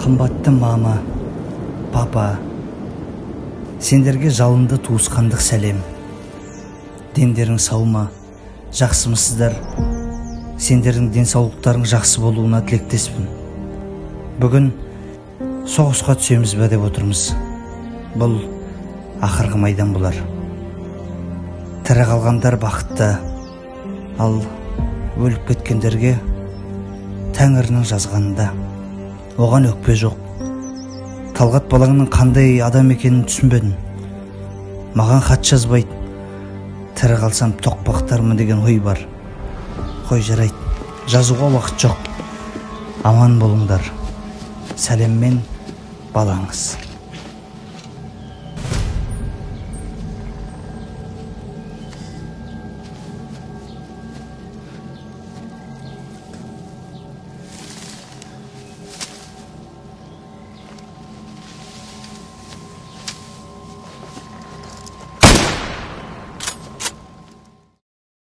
Қымбатты мама, папа, сендерге жалынды туысқандық сәлем. Дендерің сау ма, жақсымысыздар? Сендердің денсаулықтарың жақсы болуына тілектеспін. Бүгін соғысқа түсеміз бе деп отырмыз. Бұл ақырғы майдан болар. Тірі қалғандар бақытты, ал өліп кеткендерге Тәңірінің жазғанында. Оған өкпе жоқ. Талғат балаңның қандай адам екенін түсінбедім. Маған хат жазбайды. Тірі қалсам тоқпақтармын деген ой бар. Қой жарайды, жазуға уақыт жоқ. Аман болыңдар. Сәлеммен балаңыз.